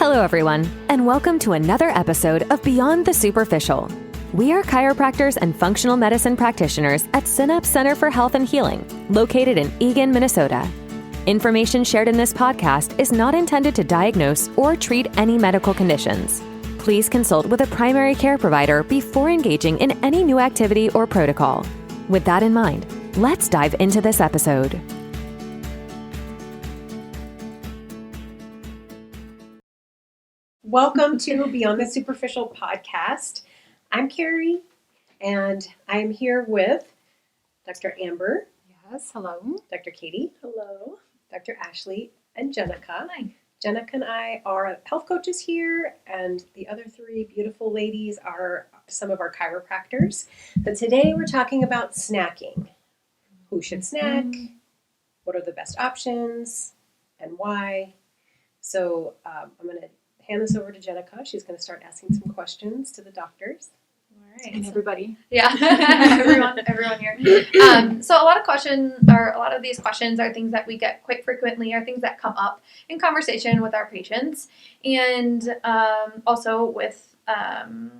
Hello, everyone, and welcome to another episode of Beyond the Superficial. We are chiropractors and functional medicine practitioners at Synapse Center for Health and Healing, located in Eagan, Minnesota. Information shared in this podcast is not intended to diagnose or treat any medical conditions. Please consult with a primary care provider before engaging in any new activity or protocol. With that in mind, let's dive into this episode. Welcome to Beyond the Superficial podcast. I'm Carrie, and I'm here with Dr. Amber. Yes, hello. Dr. Katie. Hello. Dr. Ashley and Jenica. Hi. Jenica and I are health coaches here, and the other three beautiful ladies are some of our chiropractors. But today we're talking about snacking. Who should snack? What are the best options? And why? So I'm going to hand this over to Jenica. She's going to start asking some questions to the doctors. All right. And everybody. Yeah, everyone here. So a lot of these questions are things that we get quite frequently, are things that come up in conversation with our patients and also with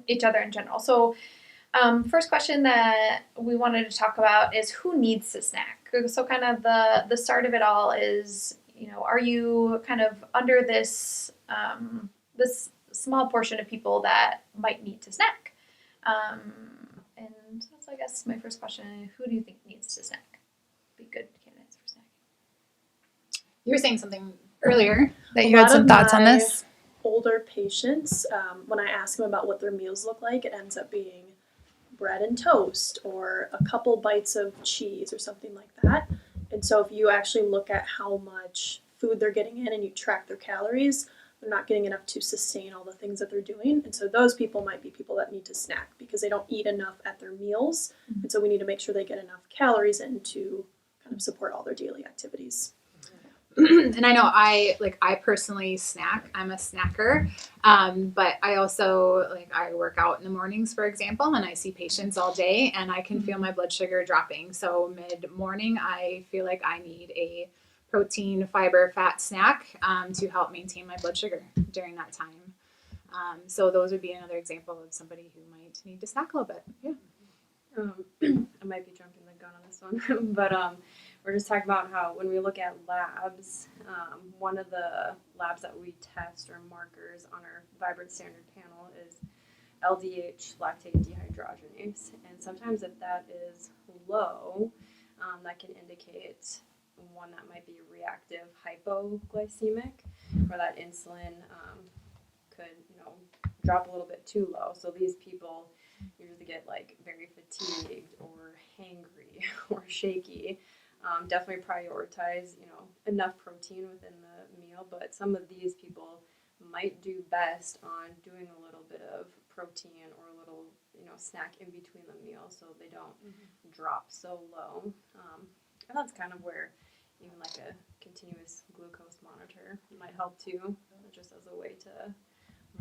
each other in general. So first question that we wanted to talk about is who needs to snack? So kind of the start of it all is, are you kind of under this this small portion of people that might need to snack? And that's, I guess, my first question. Who do you think needs to snack? Be good candidates for snacking. You were saying something earlier that you had some thoughts on this. Older patients, when I ask them about what their meals look like, it ends up being bread and toast or a couple bites of cheese or something like that. And so if you actually look at how much food they're getting in and you track their calories, they're not getting enough to sustain all the things that they're doing. And so those people might be people that need to snack because they don't eat enough at their meals. Mm-hmm. And so we need to make sure they get enough calories in to kind of support all their daily activities. And I know I personally snack. I'm a snacker. But I also, I work out in the mornings, for example, and I see patients all day and I can feel my blood sugar dropping. So mid-morning, I feel like I need a protein, fiber, fat snack to help maintain my blood sugar during that time. So those would be another example of somebody who might need to snack a little bit. Yeah. I might be jumping the gun on this one, but we're just talking about how when we look at labs, one of the labs that we test or markers on our Vibrant Standard panel is LDH, lactate dehydrogenase. And sometimes if that is low, that can indicate one that might be reactive hypoglycemic, where that insulin could, drop a little bit too low. So these people usually get very fatigued or hangry or shaky. Definitely prioritize, enough protein within the meal, but some of these people might do best on doing a little bit of protein or a little, snack in between the meals so they don't drop so low. And that's kind of where even a continuous glucose monitor might help too, just as a way to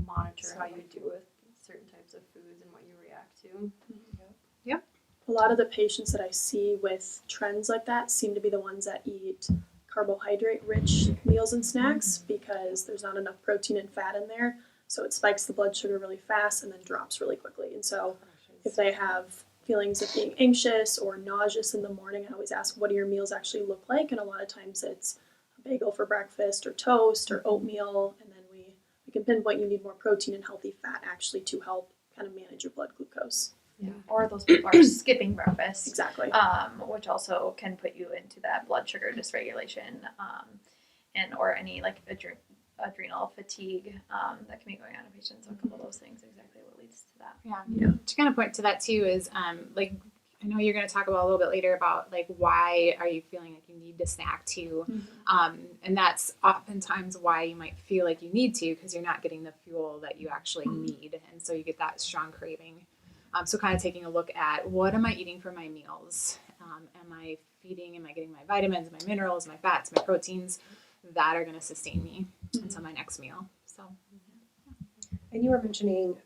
monitor how you do with certain types of foods and what you react to. Yep. A lot of the patients that I see with trends like that seem to be the ones that eat carbohydrate-rich meals and snacks because there's not enough protein and fat in there, so it spikes the blood sugar really fast and then drops really quickly. And so if they have feelings of being anxious or nauseous in the morning, I always ask, what do your meals actually look like? And a lot of times it's a bagel for breakfast or toast or oatmeal, and then we can pinpoint you need more protein and healthy fat actually to help kind of manage your blood glucose. Yeah. Or those people are skipping breakfast. Exactly. Which also can put you into that blood sugar dysregulation or any adrenal fatigue that can be going on in patients. So a couple of those things exactly what leads to that. Yeah. To kind of point to that too is I know you're going to talk about a little bit later about why are you feeling like you need to snack too. And that's oftentimes why you might feel like you need to because you're not getting the fuel that you actually need. And so you get that strong craving. So kind of taking a look at what am I eating for my meals? Am I getting my vitamins, my minerals, my fats, my proteins that are going to sustain me until my next meal. So. And you were mentioning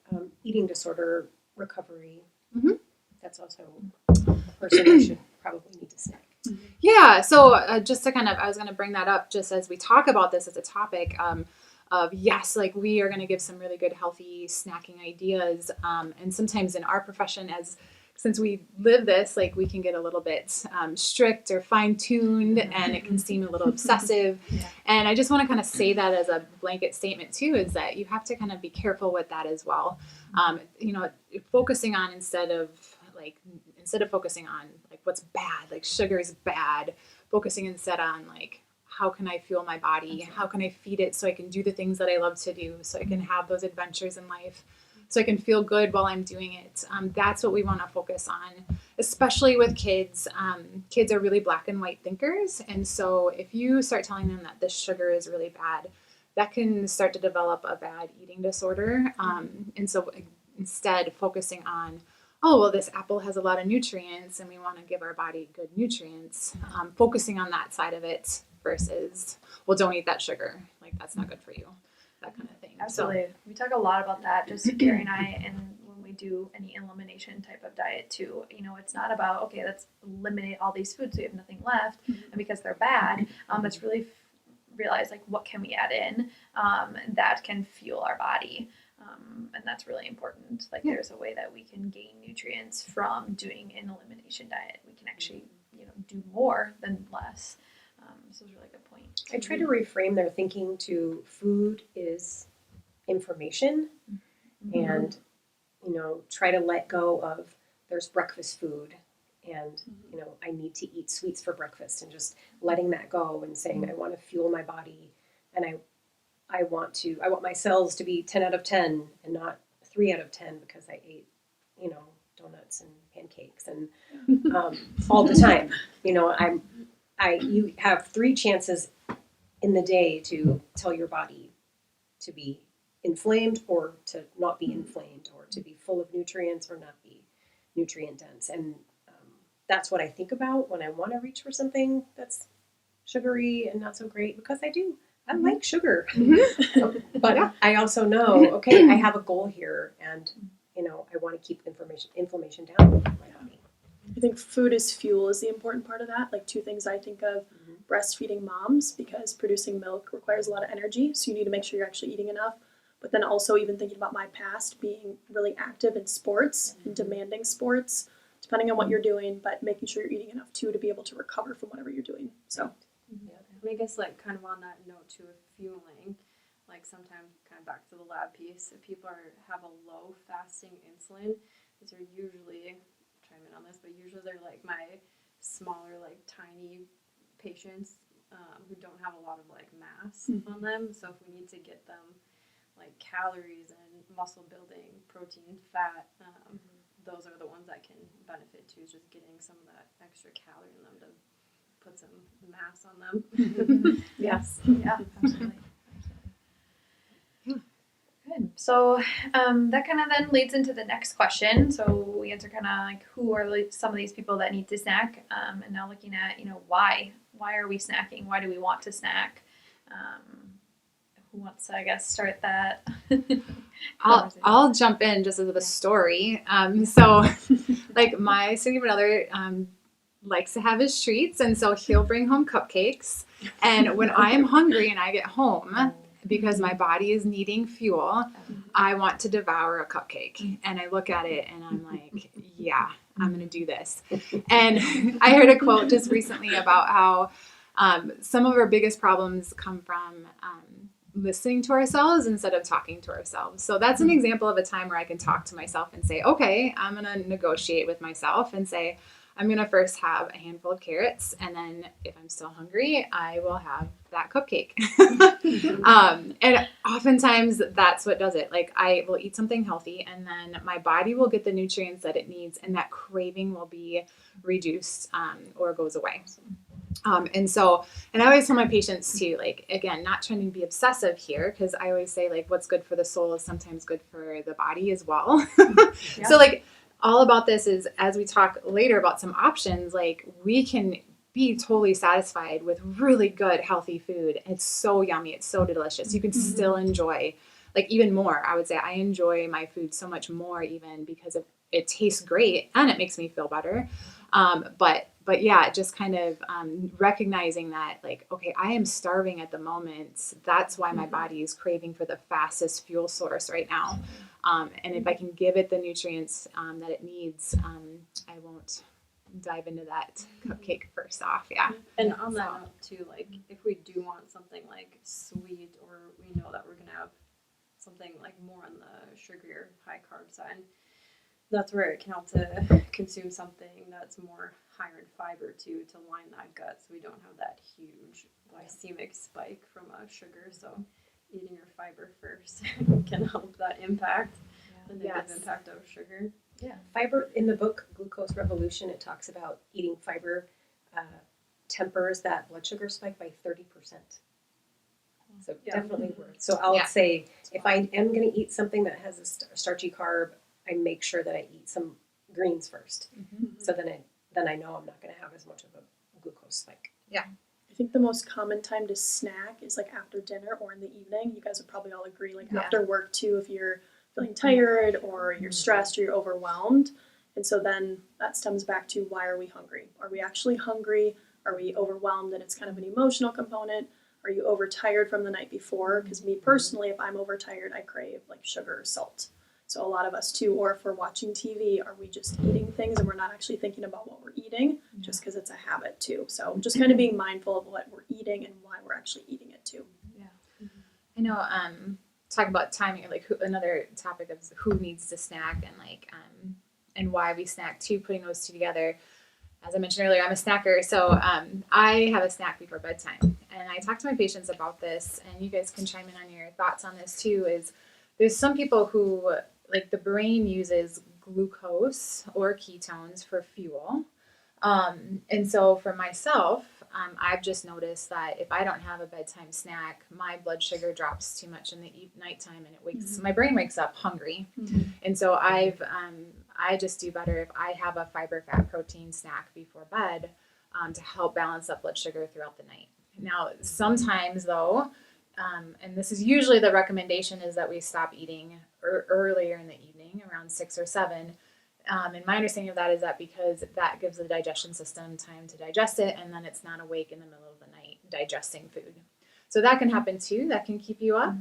eating disorder recovery. Mm-hmm. That's also a person who should probably need to snack. Yeah. So just to I was going to bring that up just as we talk about this as a topic. of, yes, like we are going to give some really good, healthy snacking ideas. And sometimes in our profession, since we live this, like we can get a little bit strict or fine-tuned, and it can seem a little obsessive. And I just want to kind of say that as a blanket statement too, is that you have to kind of be careful with that as well. Focusing on instead of focusing on like what's bad, like sugar is bad, focusing instead on like, how can I fuel my body? How can I feed it so I can do the things that I love to do, so I can have those adventures in life, so I can feel good while I'm doing it. That's what we want to focus on, especially with kids. Kids are really black and white thinkers. And so if you start telling them that this sugar is really bad, that can start to develop a bad eating disorder. And so instead focusing on, oh, well, this apple has a lot of nutrients and we want to give our body good nutrients, focusing on that side of it versus, well, don't eat that sugar. Like, that's not good for you, that kind of thing. Absolutely. We talk a lot about that, just Gary and I, and when we do any elimination type of diet too. It's not about, okay, let's eliminate all these foods so you have nothing left, and because they're bad, it's really realize, like, what can we add in that can fuel our body. And that's really important. Like, there's a way that we can gain nutrients from doing an elimination diet. We can actually, do more than less. So it's a really good point. I try to reframe their thinking to food is information, and try to let go of there's breakfast food, and I need to eat sweets for breakfast, and just letting that go and saying I want to fuel my body, and I want my cells to be 10 out of 10 and not 3 out of 10 because I ate donuts and pancakes and all the time. You have 3 chances in the day to tell your body to be inflamed or to not be inflamed, or to be full of nutrients or not be nutrient dense. And that's what I think about when I want to reach for something that's sugary and not so great, because I like sugar. But I also know, okay, I have a goal here, and I want to keep inflammation down in my body. I think food as fuel is the important part of that. Like, 2 things I think of: breastfeeding moms, because producing milk requires a lot of energy, so you need to make sure you're actually eating enough. But then also even thinking about my past, being really active in sports and demanding sports, depending on what you're doing, but making sure you're eating enough too to be able to recover from whatever you're doing. So, And I guess, like, kind of on that note too of fueling, like, sometimes kind of back to the lab piece, if people have a low fasting insulin, these are usually, chime in on this, but usually they're like my smaller, like, tiny patients who don't have a lot of, like, mass on them. So if we need to get them, like, calories and muscle building, protein, fat, those are the ones that can benefit too, is just getting some of that extra calorie in them to put some mass on them. Yes. Yeah, absolutely. Good. So that kind of then leads into the next question. So we answer kind of like, who are some of these people that need to snack? And now looking at, why? Why are we snacking? Why do we want to snack? Who wants to, I guess, start that? I'll jump in just as a story. So, like, my significant other likes to have his treats, and so he'll bring home cupcakes. And when I'm hungry and I get home, because my body is needing fuel, I want to devour a cupcake. And I look at it and I'm like, yeah, I'm going to do this. And I heard a quote just recently about how some of our biggest problems come from listening to ourselves instead of talking to ourselves. So that's an example of a time where I can talk to myself and say, okay, I'm going to negotiate with myself and say, I'm going to first have a handful of carrots, and then if I'm still hungry, I will have that cupcake. And oftentimes that's what does it. Like, I will eat something healthy, and then my body will get the nutrients that it needs, and that craving will be reduced or goes away. And I always tell my patients too, like, again, not trying to be obsessive here, because I always say, like, what's good for the soul is sometimes good for the body as well. So, like, all about this is, as we talk later about some options, like, we can be totally satisfied with really good, healthy food. It's so yummy. It's so delicious. You can still enjoy, like, even more. I would say I enjoy my food so much more, even because it tastes great and it makes me feel better. But but yeah, just kind of recognizing that, like, okay, I am starving at the moment. That's why my body is craving for the fastest fuel source right now. And if I can give it the nutrients that it needs, I won't dive into that cupcake first off. Yeah. And on that note too, like if we do want something like sweet, or we know that we're gonna have something like more on the sugarier high carb side, that's where it can help to consume something that's more higher in fiber too, to line that gut so we don't have that huge glycemic spike from sugar. So eating your fiber first can help that impact the negative impact of sugar. Yeah, fiber in the book Glucose Revolution, it talks about eating fiber tempers that blood sugar spike by 30%. So definitely worth. So I'll say if I am going to eat something that has a starchy carb, I make sure that I eat some greens first. So then I know I'm not going to have as much of a glucose spike. Yeah. I think the most common time to snack is like after dinner or in the evening. You guys would probably all agree, like after work too, if you're feeling tired or you're stressed or you're overwhelmed. And so then that stems back to, why are we hungry? Are we actually hungry? Are we overwhelmed and it's kind of an emotional component? Are you overtired from the night before? Because me personally, if I'm overtired, I crave like sugar or salt. So a lot of us too, or if we're watching TV, are we just eating things and we're not actually thinking about what we're eating just because it's a habit too? So just kind of being mindful of what we're eating and why we're actually eating it too. Yeah. I know, talk about timing, like another topic of who needs to snack and like, and why we snack too, putting those two together. As I mentioned earlier, I'm a snacker, so I have a snack before bedtime. And I talk to my patients about this, and you guys can chime in on your thoughts on this too, is there's some people who, like, the brain uses glucose or ketones for fuel. And so for myself, I've just noticed that if I don't have a bedtime snack, my blood sugar drops too much in the nighttime, and it wakes my brain wakes up hungry. And so I just do better if I have a fiber, fat, protein snack before bed to help balance up blood sugar throughout the night. Now, sometimes though, and this is usually the recommendation, is that we stop eating earlier in the evening, around 6 or 7. And my understanding of that is that because that gives the digestion system time to digest it, and then it's not awake in the middle of the night digesting food. So that can happen too. That can keep you up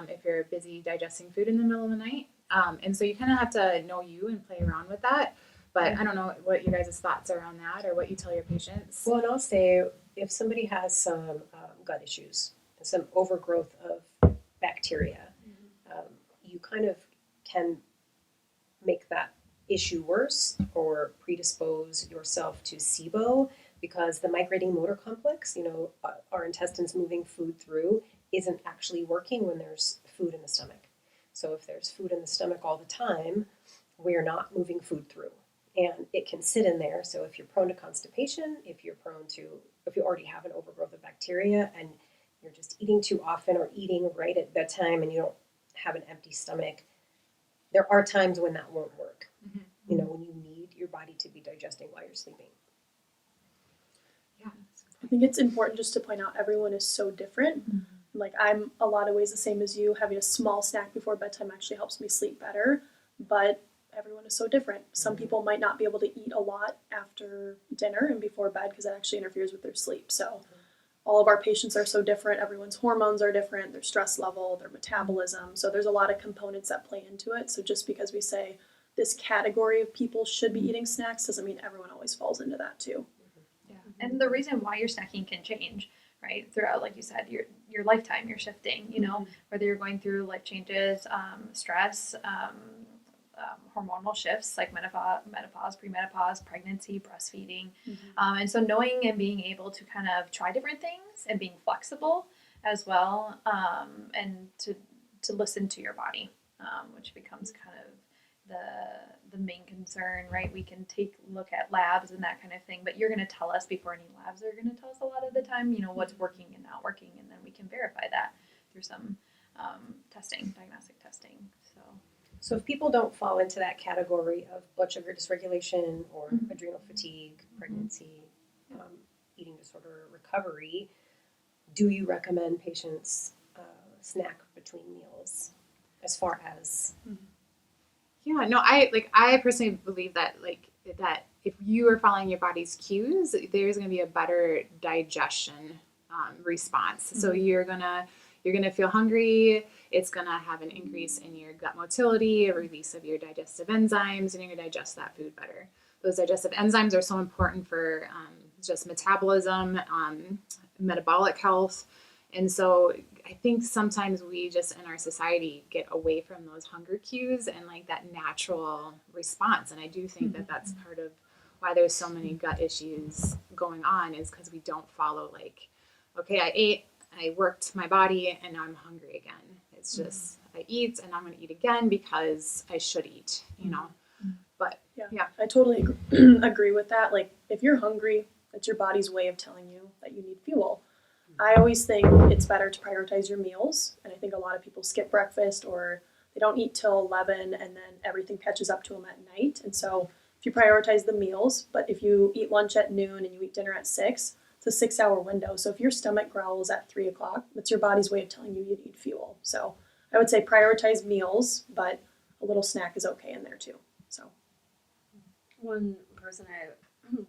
if you're busy digesting food in the middle of the night. And so you kind of have to know you and play around with that. But I don't know what you guys' thoughts are on that, or what you tell your patients. Well, and I'll say if somebody has some gut issues, some overgrowth of bacteria, you kind of can make that issue worse or predispose yourself to SIBO, because the migrating motor complex, our intestines moving food through, isn't actually working when there's food in the stomach. So if there's food in the stomach all the time, we're not moving food through, and it can sit in there. So if you're prone to constipation, if you already have an overgrowth of bacteria and you're just eating too often or eating right at bedtime and you don't have an empty stomach, there are times when that won't work. When you need your body to be digesting while you're sleeping. Yeah. I think it's important just to point out everyone is so different. Like, I'm a lot of ways the same as you. Having a small snack before bedtime actually helps me sleep better, but everyone is so different. Some people might not be able to eat a lot after dinner and before bed because that actually interferes with their sleep. So all of our patients are so different. Everyone's hormones are different, their stress level, their metabolism. So there's a lot of components that play into it. So just because we say this category of people should be eating snacks doesn't mean everyone always falls into that too. Yeah, and the reason why your snacking can change, right, throughout, like you said, your lifetime, you're shifting, whether you're going through life changes, stress, hormonal shifts like menopause, premenopause, pregnancy, breastfeeding. And so knowing and being able to kind of try different things and being flexible as well, and to listen to your body, which becomes kind of the main concern, right? We can take a look at labs and that kind of thing, but you're going to tell us before any labs are going to tell us a lot of the time, what's working and not working, and then we can verify that through some diagnostic testing. So if people don't fall into that category of blood sugar dysregulation or adrenal fatigue, pregnancy, eating disorder recovery, do you recommend patients snack between meals as far as... Yeah, no, I personally believe that that if you are following your body's cues, there's going to be a better digestion response. So you're gonna feel hungry. It's gonna have an increase in your gut motility, a release of your digestive enzymes, and you're gonna digest that food better. Those digestive enzymes are so important for just metabolism, metabolic health. And so I think sometimes we just in our society get away from those hunger cues and like that natural response. And I do think that that's part of why there's so many gut issues going on, is because we don't follow like, okay, I ate, I worked my body, and now I'm hungry again. It's just I eat and I'm going to eat again because I should eat, you know. But yeah. I totally agree with that. Like if you're hungry, it's your body's way of telling you that you need fuel. I always think it's better to prioritize your meals, and I think a lot of people skip breakfast or they don't eat till 11 and then everything catches up to them at night. And so if you prioritize the meals, but if you eat lunch at noon and you eat dinner at 6, it's a 6-hour window. So if your stomach growls at 3 o'clock, that's your body's way of telling you need fuel. So I would say prioritize meals, but a little snack is okay in there too. So one person I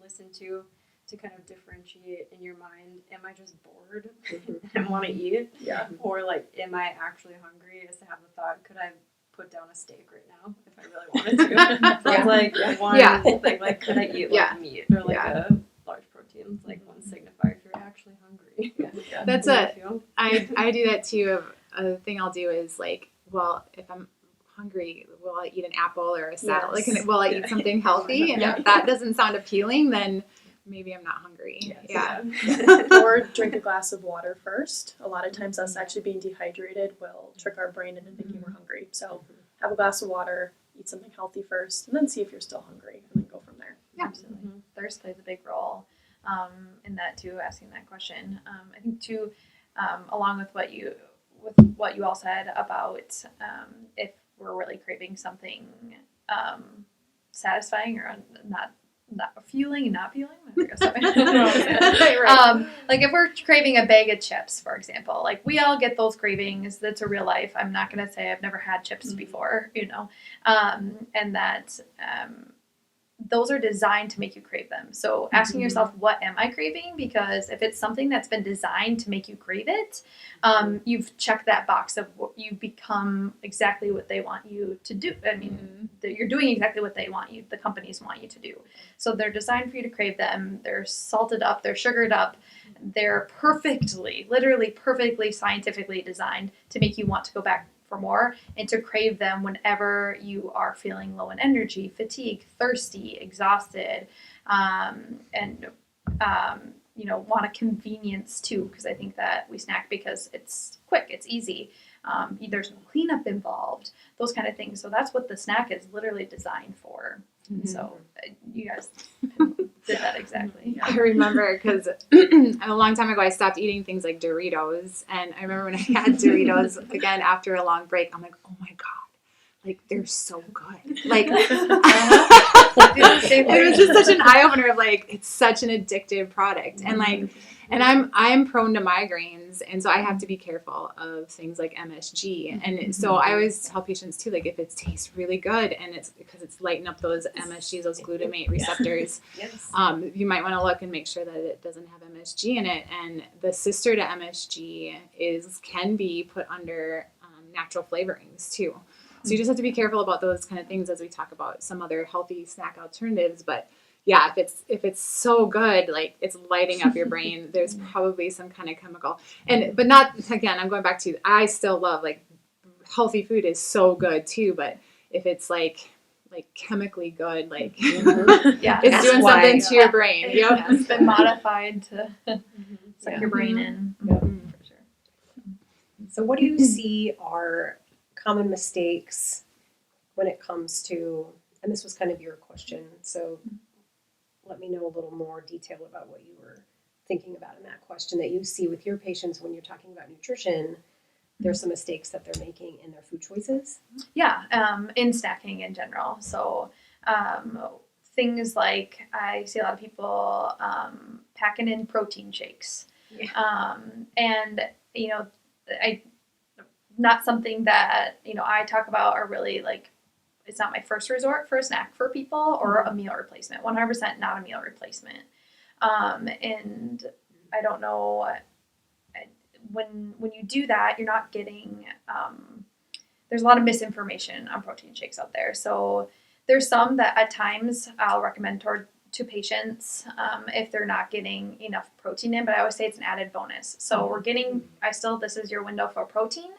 listened to kind of differentiate in your mind, am I just bored and want to eat? Yeah. Or like, am I actually hungry? Is to have the thought, could I put down a steak right now if I really wanted to? So it's like one thing, like could I eat like meat or like a large protein? It's like one signifier if you're actually hungry. That's I do that too. A thing I'll do is like, well, if I'm hungry, will I eat an apple or a salad? Yes. Like, will I eat something healthy? And if that doesn't sound appealing, then maybe I'm not hungry. Yes. Or drink a glass of water first. A lot of times us actually being dehydrated will trick our brain into thinking we're hungry. So have a glass of water, eat something healthy first, and then see if you're still hungry, and then go from there. Yeah. Absolutely. Thirst plays a big role in that too, asking that question. I think too, along with what you all said about if we're really craving something satisfying or not fueling and not fueling. Like if we're craving a bag of chips, for example, like we all get those cravings. That's a real life. I'm not going to say I've never had chips before, you know, and that those are designed to make you crave them. So asking yourself, what am I craving? Because if it's something that's been designed to make you crave it, you've checked that box of you become exactly what they want you to do. I mean, you're doing exactly what they want you, the companies want you to do. So they're designed for you to crave them. They're salted up, they're sugared up. They're literally perfectly scientifically designed to make you want to go back for more and to crave them whenever you are feeling low in energy, fatigued, thirsty, exhausted, and want a convenience too, because I think that we snack because it's quick, it's easy. There's no cleanup involved, those kind of things. So that's what the snack is literally designed for. And so you guys did that exactly. Yeah. I remember because a long time ago I stopped eating things like Doritos, and I remember when I had Doritos again after a long break, I'm like, oh my god, like they're so good. Like it was just such an eye opener of like it's such an addictive product, and like. And I'm prone to migraines, and so I have to be careful of things like MSG. And so I always tell patients too, like if it tastes really good and it's because it's lighting up those MSGs, those glutamate receptors, you might want to look and make sure that it doesn't have MSG in it. And the sister to MSG can be put under natural flavorings too. So you just have to be careful about those kind of things as we talk about some other healthy snack alternatives. But yeah, if it's so good, like it's lighting up your brain, there's probably some kind of chemical. But not, again, I'm going back to, I still love, like, healthy food is so good too, but if it's like chemically good, like it's doing something to your brain. It's been modified to suck your brain in. For sure. So what do you see are common mistakes when it comes to, and this was kind of your question, so let me know a little more detail about what you were thinking about in that question that you see with your patients when you're talking about nutrition. There's some mistakes that they're making in their food choices. Yeah, in snacking in general. So things like I see a lot of people packing in protein shakes. And, not something that, I talk about are really like it's not my first resort for a snack for people or a meal replacement. 100% not a meal replacement. And I don't know, when you do that, you're not getting, there's a lot of misinformation on protein shakes out there. So there's some that at times I'll recommend to patients if they're not getting enough protein in, but I always say it's an added bonus. So we're getting, this is your window for protein.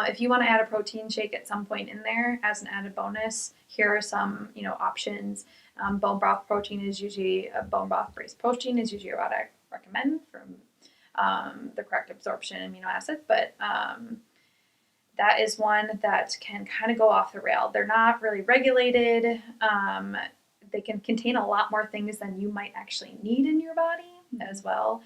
If you want to add a protein shake at some point in there as an added bonus, here are some, options. Bone broth protein is usually, bone broth based protein is usually what I recommend from the correct absorption amino acids, but that is one that can kind of go off the rail. They're not really regulated. They can contain a lot more things than you might actually need in your body as well.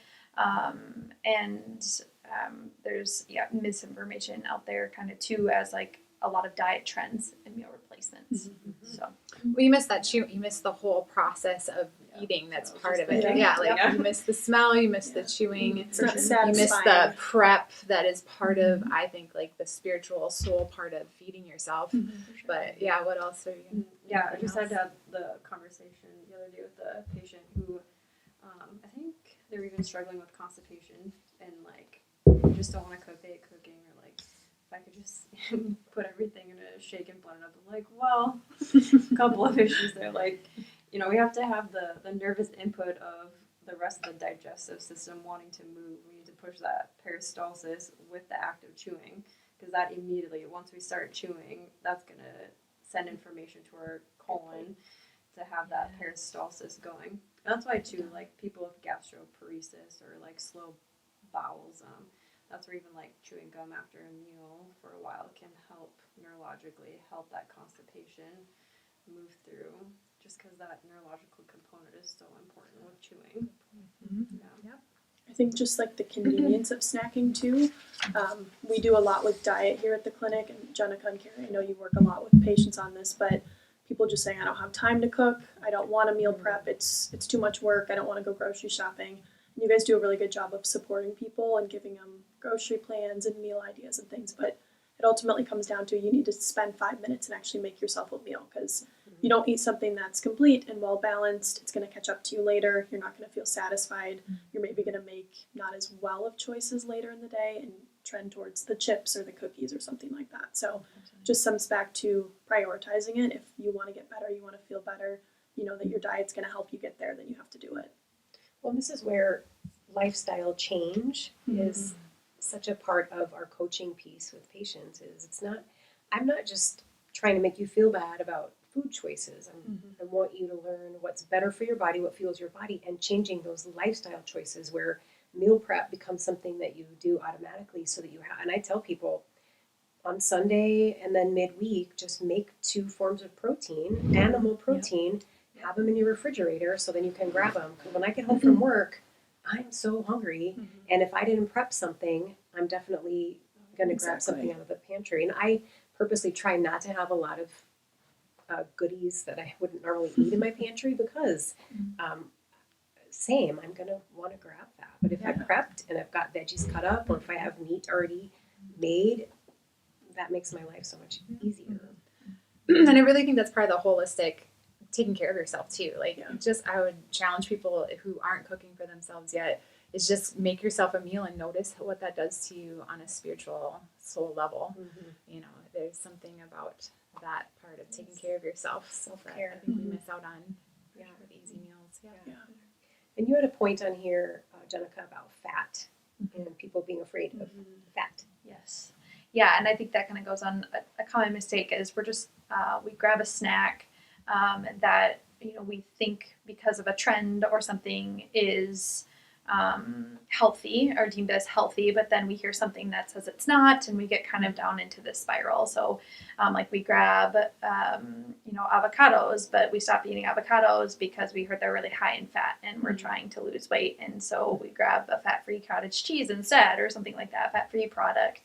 There's misinformation out there kind of too, as like a lot of diet trends and meal replacements. So Well, you miss that chew. You miss the whole process of eating. That's part of it. You miss the smell. You miss the chewing. It's not You satisfying. miss the prep that is part of, I think, like the spiritual soul part of feeding yourself. But yeah, what else are you? Yeah, I just had to have the conversation the other day with the patient who, I think they were even struggling with constipation and like just don't want to cook, they hate cooking, or like if I could just put everything in a shake and blend it up. I'm like, well, a couple of issues there. Like, we have to have the nervous input of the rest of the digestive system wanting to move. We need to push that peristalsis with the act of chewing, because that immediately, once we start chewing, that's going to send information to our colon to have that peristalsis going. And that's why too, like people with gastroparesis or like slow bowels, that's where even like chewing gum after a meal for a while can help neurologically help that constipation move through, just because that neurological component is so important with chewing. I think just like the convenience of snacking too. We do a lot with diet here at the clinic, and Jenica and Carrie, I know you work a lot with patients on this, but people just saying, I don't have time to cook, I don't want to meal prep, it's too much work, I don't want to go grocery shopping. And you guys do a really good job of supporting people and giving them grocery plans and meal ideas and things, but it ultimately comes down to you need to spend 5 minutes and actually make yourself a meal, because you don't eat something that's complete and well balanced, it's going to catch up to you later. You're not going to feel satisfied. You're maybe going to make not as well of choices later in the day and trend towards the chips or the cookies or something like that. So just comes back to prioritizing it. If you want to get better, you want to feel better, you know that your diet's going to help you get there, then you have to do it. Well, this is where lifestyle change is such a part of our coaching piece with patients. I'm not just trying to make you feel bad about food choices. I want you to learn what's better for your body, what fuels your body, and changing those lifestyle choices where meal prep becomes something that you do automatically, so that you have. And I tell people on Sunday and then midweek, just make 2 forms of protein, animal protein, have them in your refrigerator so then you can grab them. Because when I get home from work, I'm so hungry, and if I didn't prep something, I'm definitely going to grab something out of the pantry. And I purposely try not to have a lot of goodies that I wouldn't normally eat in my pantry, because I'm going to want to grab that. But if I prepped and I've got veggies cut up, or if I have meat already made, that makes my life so much easier. And I really think that's part of the holistic taking care of yourself too. Like I would challenge people who aren't cooking for themselves yet, is just make yourself a meal and notice what that does to you on a spiritual soul level. There's something about that part of taking care of yourself. Self-care. I think we miss out on with easy meals. And you had a point on here, Jenica, about fat and people being afraid of fat. Yes. Yeah, and I think that kind of goes on. A common mistake is we're just we grab a snack that we think because of a trend or something is healthy or deemed as healthy, but then we hear something that says it's not, and we get kind of down into this spiral. So like we grab avocados, but we stop eating avocados because we heard they're really high in fat and we're trying to lose weight, and so we grab a fat-free cottage cheese instead, or something like that, fat-free product.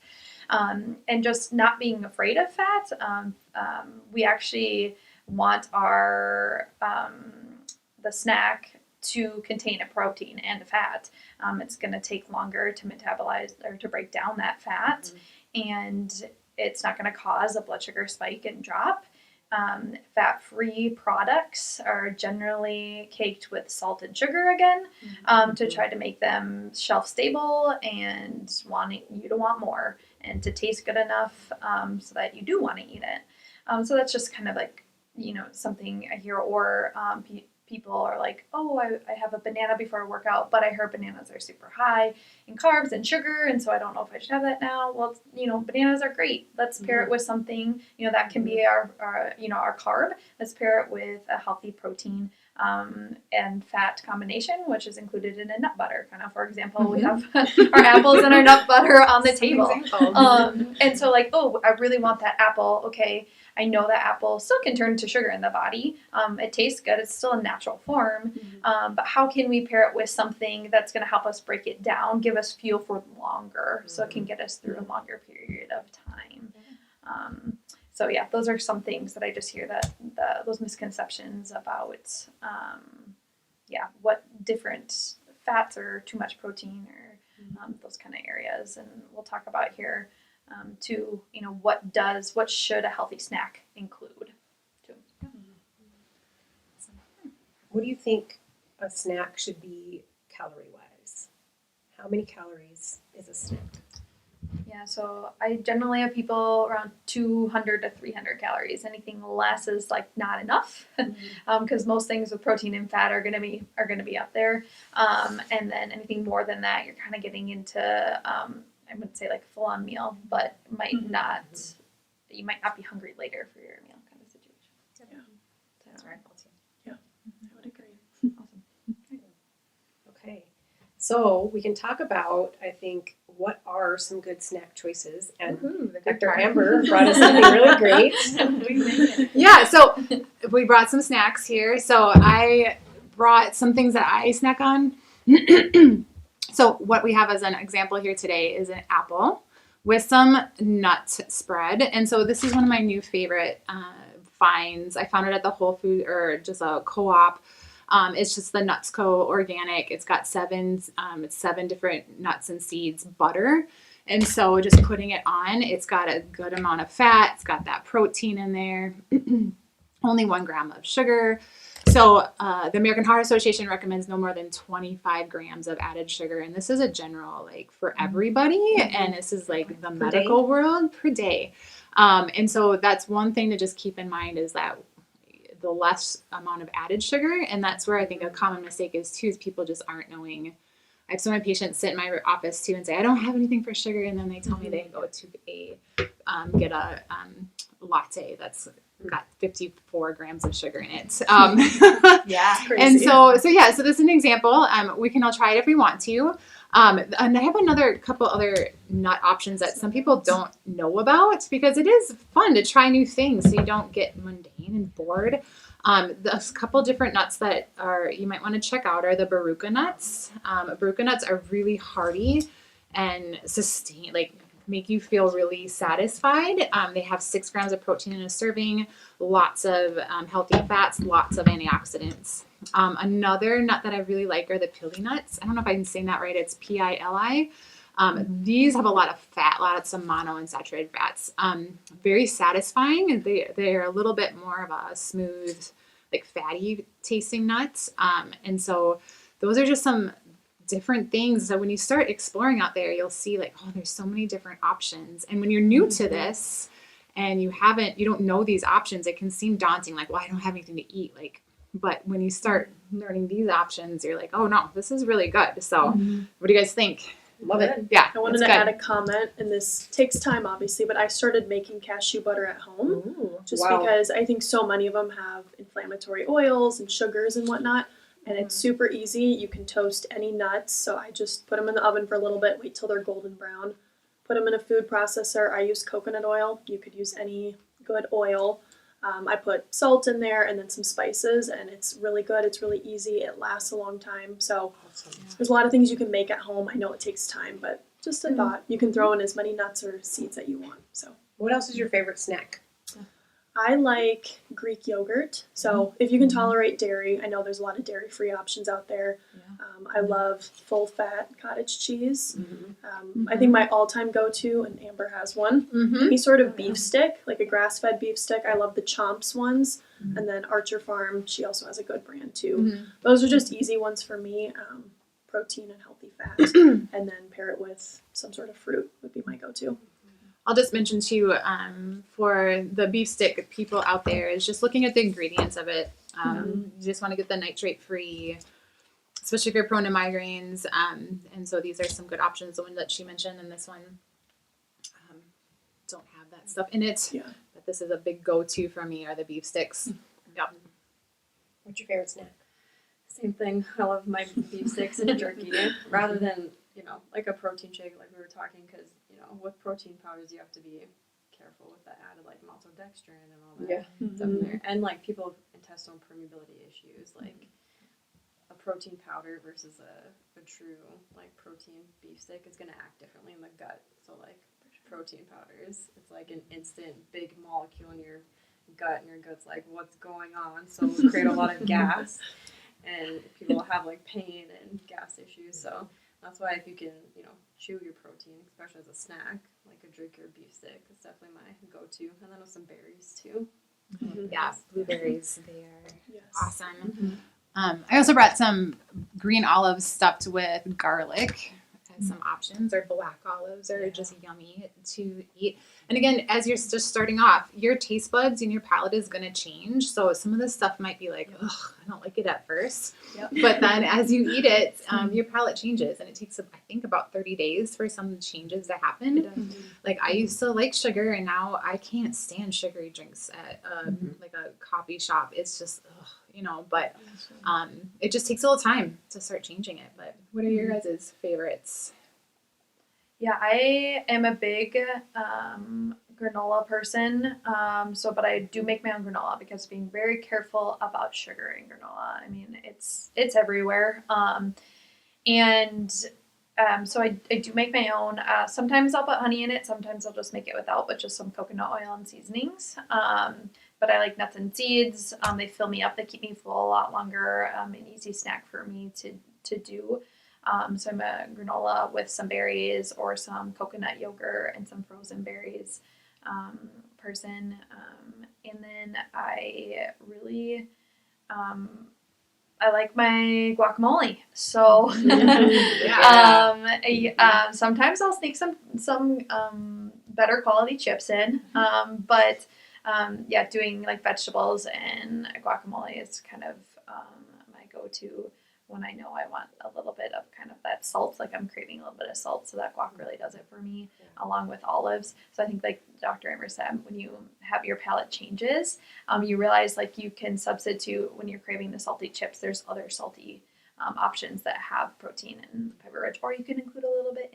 And just not being afraid of fat, we actually want our the snack to contain a protein and a fat. It's going to take longer to metabolize or to break down that fat, and it's not going to cause a blood sugar spike and drop. fat-free products are generally caked with salt and sugar again, to try to make them shelf stable and wanting you to want more and to taste good enough, so that you do want to eat it. So that's just kind of like, something I hear, or people are like, oh, I have a banana before I work out, but I heard bananas are super high in carbs and sugar, and so I don't know if I should have that now. Well, bananas are great. Let's pair it with something, that can be our carb. Let's pair it with a healthy protein and fat combination, which is included in a nut butter. Kind of, for example, we have our apples and our nut butter on the table. And so like, oh, I really want that apple. Okay, I know that apple still can turn to sugar in the body. It tastes good. It's still a natural form. But how can we pair it with something that's going to help us break it down, give us fuel for longer, so it can get us through a longer period of time? So yeah, those are some things that I just hear, that those misconceptions about what different fats or too much protein, or those kind of areas. And we'll talk about here too, what should a healthy snack include too. What do you think a snack should be calorie-wise? How many calories is a snack? Yeah, so I generally have people around 200 to 300 calories. Anything less is like not enough, because most things with protein and fat are going to be up there. And then anything more than that, you're kind of getting into I wouldn't say like full on meal, but you might not be hungry later for your meal kind of situation. Yeah. That's right. Yeah, I would agree. Awesome. Okay, so we can talk about, I think, what are some good snack choices, and Dr. Amber brought us something really great. Yeah, so we brought some snacks here. So I brought some things that I snack on. So what we have as an example here today is an apple with some nut spread. And so this is one of my new favorite finds. I found it at the Whole Food, or just a co-op. It's just the Nuts Co. organic. It's got seven different nuts and seeds butter. And so just putting it on, it's got a good amount of fat. It's got that protein in there. Only 1 gram of sugar. So the American Heart Association recommends no more than 25 grams of added sugar. And this is a general, like, for everybody. And this is like the medical world per day. And so that's one thing to just keep in mind, is that the less amount of added sugar. And that's where I think a common mistake is too, is people just aren't knowing. I have some of my patients sit in my office too and say, I don't have anything for sugar. And then they tell me they go to get a latte that's got 54 grams of sugar in it. Yeah, crazy. And so this is an example. We can all try it if we want to. And I have a couple other nut options that some people don't know because it is fun to try new things, so you don't get mundane and bored. A couple different nuts that you might want to check out are the Baruca nuts. Baruca nuts are really hearty and make you feel really satisfied. They have 6 grams of protein in a serving, lots of healthy fats, lots of antioxidants. Another nut that I really like are the pili nuts. I don't know if I'm saying that right. It's Pili. These have a lot of fat, lots of monounsaturated fats. Very satisfying. They're a little bit more of a smooth, like fatty tasting nuts. And so those are just some different things. So when you start exploring out there, you'll see like, oh, there's so many different options. And when you're new to this and you don't know these options, it can seem daunting. Like, well, I don't have anything to eat. But when you start learning these options, you're like, oh no, this is really good. So what do you guys think? Love it. Yeah. I wanted to add a comment, and this takes time obviously, but I started making cashew butter at home because I think so many of them have inflammatory oils and sugars and whatnot. And it's super easy. You can toast any nuts. So I just put them in the oven for a little bit, wait till they're golden brown. Put them in a food processor. I use coconut oil. You could use any good oil. I put salt in there and then some spices, and it's really good. It's really easy. It lasts a long time. So there's a lot of things you can make at home. I know it takes time, but just a thought. You can throw in as many nuts or seeds that you want. So what else is your favorite snack? I like Greek yogurt. So if you can tolerate dairy, I know there's a lot of dairy-free options out there. I love full-fat cottage cheese. I think my all-time go-to, and Amber has one, any sort of beef stick, like a grass-fed beef stick. I love the Chomps ones. And then Archer Farm, she also has a good brand too. Those are just easy ones for me. Protein and healthy fat. And then pair it with some sort of fruit would be my go-to. I'll just mention too, for the beef stick people out there, is just looking at the ingredients of it. You just want to get the nitrate free, especially if you're prone to migraines. And so these are some good options. The one that she mentioned and this one don't have that stuff in it. But this is a big go-to for me, are the beef sticks. Yep. What's your favorite snack? Same thing. I love my beef sticks and jerky rather than, like a protein shake like we were talking, because, with protein powders you have to be careful with the added like maltodextrin and all that stuff in there. And like people with intestinal permeability issues, like a protein powder versus a true like protein beef stick is going to act differently in the gut. So like protein powders, it's like an instant big molecule in your gut, and your gut's like, what's going on? So it'll create a lot of gas, and people will have like pain and gas issues. So that's why if you can, chew your protein, especially as a snack, like a jerky or beef stick, it's definitely my go-to. And then with some berries too. Yeah, blueberries, they are awesome. I also brought some green olives stuffed with garlic as some options, or black olives are just yummy to eat. And again, as you're just starting off, your taste buds and your palate is going to change. So some of this stuff might be like, ugh, I don't like it at first. But then as you eat it, your palate changes. And it takes, I think, about 30 days for some changes to happen. Like I used to like sugar, and now I can't stand sugary drinks at like a coffee shop. It's just, ugh, but it just takes a little time to start changing it. But what are your guys' favorites? Yeah, I am a big granola person. But I do make my own granola because being very careful about sugar in granola. I mean, it's everywhere. So I do make my own. Sometimes I'll put honey in it. Sometimes I'll just make it without, but just some coconut oil and seasonings. But I like nuts and seeds. They fill me up. They keep me full a lot longer. An easy snack for me to do. So I'm a granola with some berries or some coconut yogurt and some frozen berries person. And then I really, I like my guacamole. So sometimes I'll sneak some better quality chips in. But doing like vegetables and guacamole is kind of my go-to when I know I want a little bit of kind of that salt, like I'm craving a little bit of salt, so that guac really does it for me, along with olives. So I think like Dr. Amber said, when you have your palate changes, you realize like you can substitute when you're craving the salty chips, there's other salty options that have protein and fiber rich, or you can include a little bit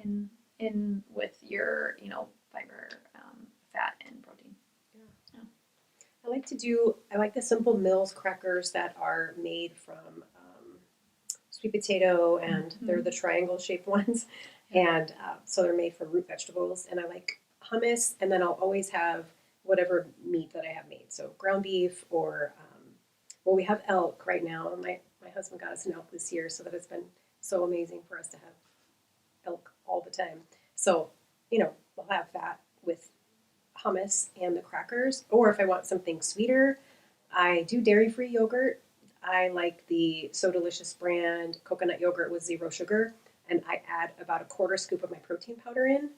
in with your, fiber, fat and protein. I like the Simple Mills crackers that are made from sweet potato, and they're the triangle shaped ones. And so they're made from root vegetables. And I like hummus, and then I'll always have whatever meat that I have made. So ground beef, or, we have elk right now. My husband got us an elk this year, so that it's been so amazing for us to have elk all the time. So, we'll have that with hummus and the crackers. Or if I want something sweeter, I do dairy-free yogurt. I like the So Delicious brand coconut yogurt with 0 sugar, and I add about a quarter scoop of my protein powder in,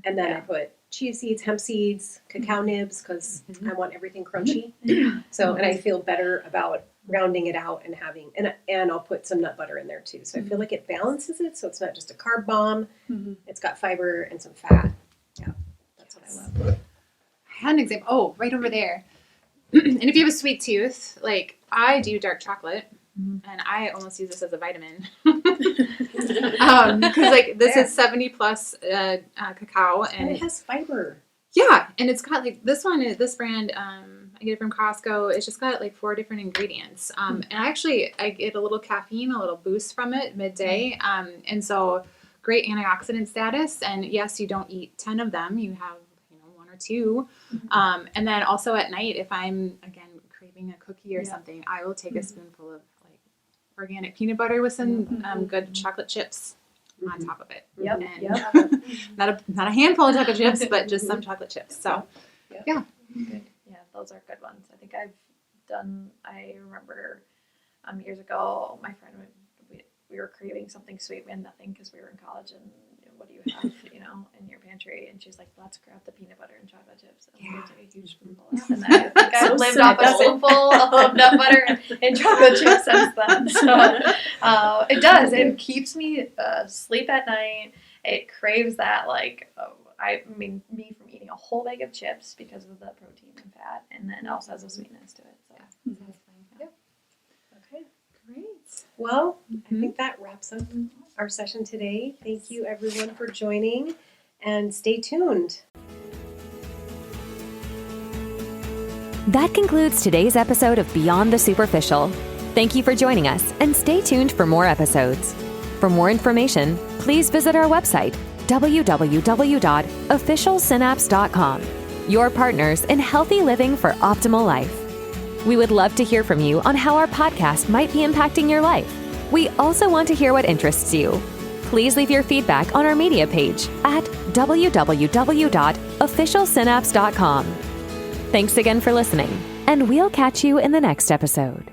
and then I put chia seeds, hemp seeds, cacao nibs, because I want everything crunchy. So, and I feel better about rounding it out and having, and I'll put some nut butter in there too. So I feel like it balances it, so it's not just a carb bomb. It's got fiber and some fat. Yeah, that's what I love. I had an example. Oh, right over there. And if you have a sweet tooth, like I do dark chocolate, and I almost use this as a vitamin. Because like this is 70 plus cacao, and it has fiber. Yeah, and it's got like this brand. I get it from Costco. It's just got like 4 different ingredients. And I get a little caffeine, a little boost from it midday. And so great antioxidant status. And yes, you don't eat 10 of them. You have too. And then also at night, if I'm, again, craving a cookie or something, I will take a spoonful of like organic peanut butter with some good chocolate chips on top of it. Yep. And not a handful of chocolate chips, but just some chocolate chips. So, yeah. Good. Yeah, those are good ones. I think I remember years ago, my friend we were craving something sweet. We had nothing because we were in college, and what do you have, in your pantry? And she's like, let's grab the peanut butter and chocolate chips. And we took a huge spoonful. And I think I've lived off a spoonful of nut butter and chocolate chips since then. So it does. It keeps me asleep at night. It craves that, me from eating a whole bag of chips because of the protein and fat, and then it also has a sweetness to it. So. Okay. Great. Well, I think that wraps up our session today. Thank you everyone for joining, and stay tuned. That concludes today's episode of Beyond the Superficial. Thank you for joining us, and stay tuned for more episodes. For more information, please visit our website, www.officialsynapse.com, your partners in healthy living for optimal life. We would love to hear from you on how our podcast might be impacting your life. We also want to hear what interests you. Please leave your feedback on our media page at www.officialsynapse.com. Thanks again for listening, and we'll catch you in the next episode.